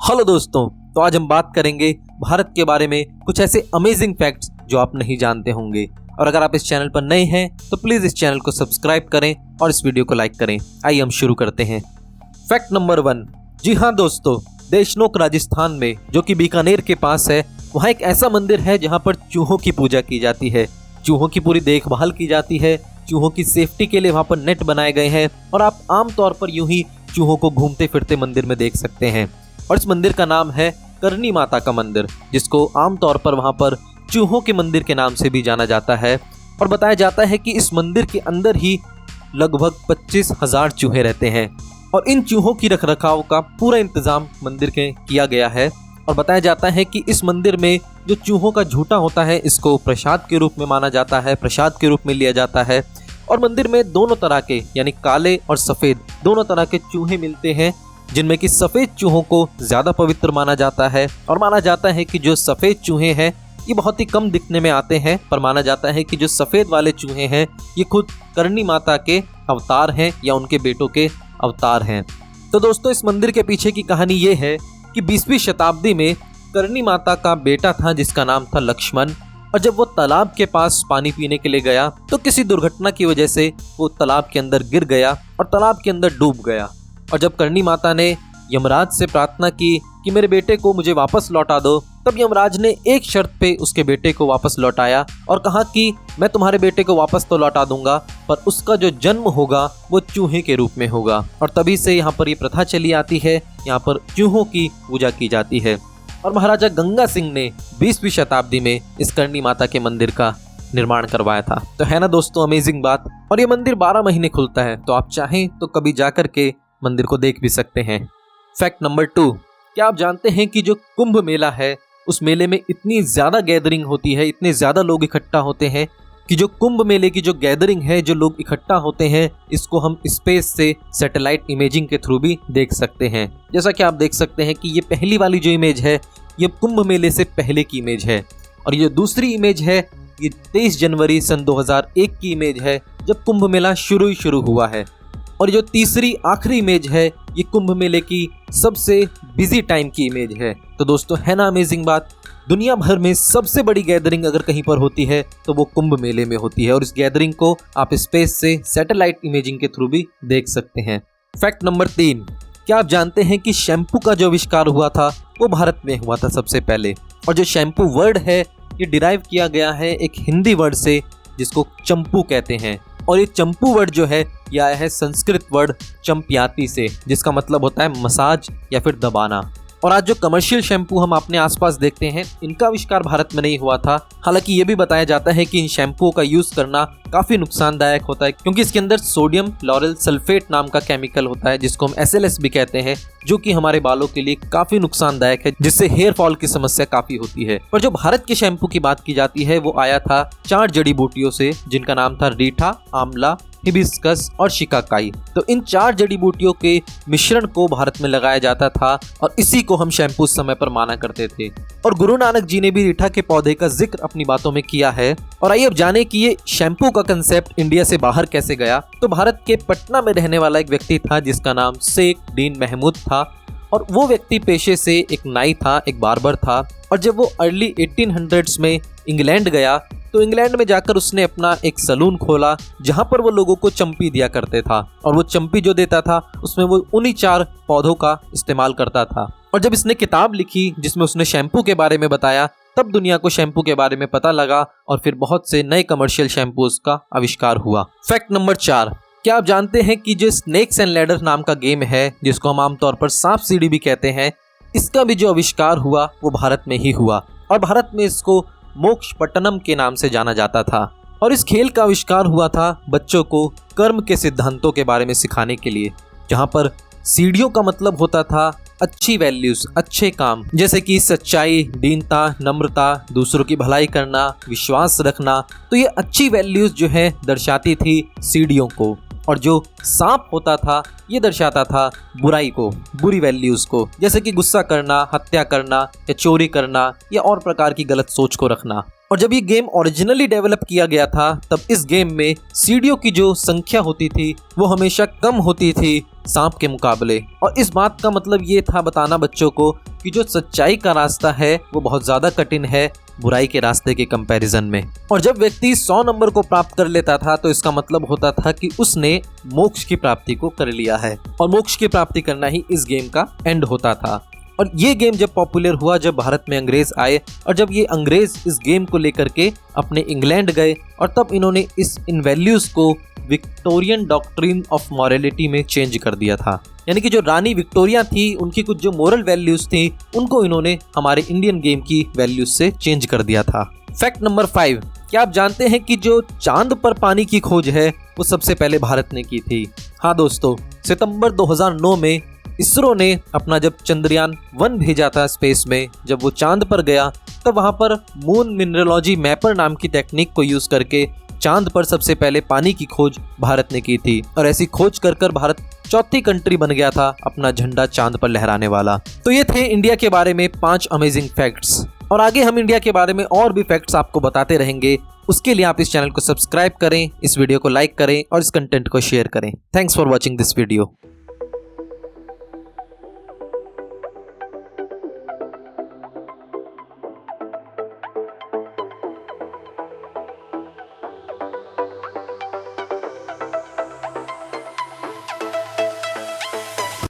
Hello दोस्तों, तो आज हम बात करेंगे भारत के बारे में कुछ ऐसे अमेजिंग फैक्ट्स जो आप नहीं जानते होंगे। और अगर आप इस चैनल पर नए हैं तो प्लीज इस चैनल को सब्सक्राइब करें और इस वीडियो को लाइक करें। आइए हम शुरू करते हैं। Fact number 1। जी हाँ दोस्तों, देशनोक राजस्थान में जो कि बीकानेर के पास है, वहाँ एक ऐसा मंदिर है जहाँ पर चूहों की पूजा की जाती है। चूहों की पूरी देखभाल की जाती है। चूहों की सेफ्टी के लिए वहाँ पर नेट बनाए गए हैं और आप आमतौर पर यूं ही चूहों को घूमते फिरते मंदिर में देख सकते हैं। और इस मंदिर का नाम है करणी माता का मंदिर, जिसको आमतौर पर वहाँ पर चूहों के मंदिर के नाम से भी जाना जाता है। और बताया जाता है कि इस मंदिर के अंदर ही लगभग 25,000 चूहे रहते हैं और इन चूहों की रखरखाव का पूरा इंतजाम मंदिर के किया गया है। और बताया जाता है कि इस मंदिर में जो चूहों का झूठा होता है, इसको प्रसाद के रूप में माना जाता है, प्रसाद के रूप में लिया जाता है। और मंदिर में दोनों तरह के यानी काले और सफ़ेद दोनों तरह के चूहे मिलते हैं, जिनमें कि सफ़ेद चूहों को ज़्यादा पवित्र माना जाता है। और माना जाता है कि जो सफ़ेद चूहे हैं ये बहुत ही कम दिखने में आते हैं, पर माना जाता है कि जो सफ़ेद वाले चूहे हैं ये खुद करणी माता के अवतार हैं या उनके बेटों के अवतार हैं। तो दोस्तों, इस मंदिर के पीछे की कहानी ये है कि 20वीं शताब्दी में करणी माता का बेटा था जिसका नाम था लक्ष्मण। और जब वो तालाब के पास पानी पीने के लिए गया तो किसी दुर्घटना की वजह से वो तालाब के अंदर गिर गया और तालाब के अंदर डूब गया। और जब करणी माता ने यमराज से प्रार्थना की कि मेरे बेटे को मुझे वापस लौटा दो, तब यमराज ने एक शर्त पे उसके बेटे को वापस लौटाया और कहा कि मैं तुम्हारे बेटे को वापस तो लौटा दूंगा, पर उसका जो जन्म होगा वो चूहे के रूप में होगा। और तभी से यहाँ पर ये प्रथा चली आती है, यहाँ पर चूहों की पूजा की जाती है। और महाराजा गंगा सिंह ने 20वीं शताब्दी में इस करणी माता के मंदिर का निर्माण करवाया था। तो है ना दोस्तों अमेजिंग बात। और ये मंदिर 12 महीने खुलता है, तो आप चाहें तो कभी जाकर के मंदिर को देख भी सकते हैं। Fact number 2। क्या आप जानते हैं कि जो कुंभ मेला है उस मेले में इतनी ज़्यादा गैदरिंग होती है, इतने ज़्यादा लोग इकट्ठा होते हैं कि जो कुंभ मेले की जो गैदरिंग है, जो लोग इकट्ठा होते हैं, इसको हम स्पेस से सैटेलाइट इमेजिंग के थ्रू भी देख सकते हैं। जैसा कि आप देख सकते हैं कि ये पहली वाली जो इमेज है ये कुंभ मेले से पहले की इमेज है। और ये दूसरी इमेज है ये 23 जनवरी सन 2001 की इमेज है, जब कुंभ मेला शुरू हुआ है। और जो तीसरी आखिरी इमेज है ये कुंभ मेले की सबसे बिजी टाइम की इमेज है। तो दोस्तों, है ना अमेजिंग बात। दुनिया भर में सबसे बड़ी गैदरिंग अगर कहीं पर होती है तो वो कुंभ मेले में होती है। और इस गैदरिंग को आप स्पेस से सैटेलाइट इमेजिंग के थ्रू भी देख सकते हैं। Fact number 3। क्या आप जानते हैं कि शैम्पू का जो आविष्कार हुआ था वो भारत में हुआ था सबसे पहले। और जो शैम्पू वर्ड है ये डिराइव किया गया है एक हिंदी वर्ड से जिसको चंपू कहते हैं। और ये चंपू वर्ड जो है यह आया है संस्कृत वर्ड चंप्याति से, जिसका मतलब होता है मसाज या फिर दबाना। और आज जो कमर्शियल शैम्पू हम अपने आसपास देखते हैं इनका आविष्कार भारत में नहीं हुआ था। हालांकि ये भी बताया जाता है कि इन शैम्पू का यूज करना काफी नुकसानदायक होता है, क्योंकि इसके अंदर सोडियम लॉरेल सल्फेट नाम का केमिकल होता है जिसको हम SLS भी कहते हैं, जो कि हमारे बालों के लिए काफी नुकसानदायक है, जिससे हेयर फॉल की समस्या काफी होती है। पर जो भारत के शैम्पू की बात की जाती है वो आया था 4 जड़ी बूटियों से, जिनका नाम था रीठा, आंवला, हिबिस्कस और शिकाकाई। तो इन 4 जड़ी बूटियों के मिश्रण को भारत में लगाया जाता था और इसी को हम शैम्पू उस समय पर माना करते थे। और गुरु नानक जी ने भी रीठा के पौधे का जिक्र अपनी बातों में किया है। और आइए अब जाने कि ये शैम्पू का कंसेप्ट इंडिया से बाहर कैसे गया। तो भारत के पटना में रहने वाला एक व्यक्ति था जिसका नाम शेख डीन महमूद था। और वो व्यक्ति पेशे से एक नाई था, एक बार्बर था। और जब वो अर्ली 1800s में इंग्लैंड गया तो इंग्लैंड में जाकर उसने अपना एक सलून खोला जहां पर वो लोगों को चंपी दिया करते था। और वो चंपी जो देता था उसमें वो उन्हीं 4 पौधों का इस्तेमाल करता था। और जब इसने किताब लिखी जिसमें उसने शैम्पू के बारे में बताया, तब दुनिया को शैम्पू के बारे में पता लगा और फिर बहुत से नए कमर्शियल शैम्पूज का आविष्कार हुआ। Fact number 4। क्या आप जानते हैं कि जो स्नेक्स एंड लैडर नाम का गेम है, जिसको हम आमतौर पर सांप सीढ़ी भी कहते हैं, इसका भी जो आविष्कार हुआ वो भारत में ही हुआ। और भारत में इसको मोक्षपट्टनम के नाम से जाना जाता था। और इस खेल का आविष्कार हुआ था बच्चों को कर्म के सिद्धांतों के बारे में सिखाने के लिए, जहां पर सीढ़ियों का मतलब होता था अच्छी वैल्यूज, अच्छे काम, जैसे कि सच्चाई, दीनता, नम्रता, दूसरों की भलाई करना, विश्वास रखना। तो ये अच्छी वैल्यूज जो है दर्शाती थी सीढ़ियों को। और जो सांप होता था ये दर्शाता था बुराई को, बुरी वैल्यूज को, जैसे कि गुस्सा करना, हत्या करना या चोरी करना या और प्रकार की गलत सोच को रखना। और जब ये गेम ओरिजिनली डेवलप किया गया था तब इस गेम में सीढ़ियों की जो संख्या होती थी वो हमेशा कम होती थी सांप के मुकाबले। और इस बात का मतलब ये था बताना बच्चों को कि जो सच्चाई का रास्ता है वो बहुत ज्यादा कठिन है बुराई के रास्ते के कंपैरिजन में। और जब व्यक्ति 100 नंबर को प्राप्त कर लेता था तो इसका मतलब होता था कि उसने मोक्ष की प्राप्ति को कर लिया है, और मोक्ष की प्राप्ति करना ही इस गेम का एंड होता था। और ये गेम जब पॉपुलर हुआ, जब भारत में अंग्रेज आए, और जब ये अंग्रेज इस गेम को लेकर के अपने इंग्लैंड गए, और तब इन्होंने इन वैल्यूज को विक्टोरियन डॉक्ट्रिन ऑफ मॉरलिटी में चेंज कर दिया था। यानी कि जो रानी विक्टोरिया थी, उनकी कुछ जो मोरल वैल्यूज थी, उनको इन्होंने हमारे इंडियन गेम की वैल्यूज से चेंज कर दिया था। फैक्ट नंबर 5, क्या आप जानते हैं कि जो चांद पर पानी की खोज है वो सबसे पहले भारत ने की थी? हाँ दोस्तों, सितंबर 2009 में इसरो ने अपना जब चंद्रयान 1 भेजा था स्पेस में, जब वो चांद पर गया तब वहां पर मून मिनरलॉजी मैपर नाम की टेक्निक को यूज करके चांद पर सबसे पहले पानी की खोज भारत ने की थी। और ऐसी खोज कर कर भारत चौथी कंट्री बन गया था अपना झंडा चांद पर लहराने वाला। तो ये थे इंडिया के बारे में 5 अमेजिंग फैक्ट्स, और आगे हम इंडिया के बारे में और भी फैक्ट्स आपको बताते रहेंगे। उसके लिए आप इस चैनल को सब्सक्राइब करें, इस वीडियो को लाइक करें और इस कंटेंट को शेयर करें। Thanks for watching this video.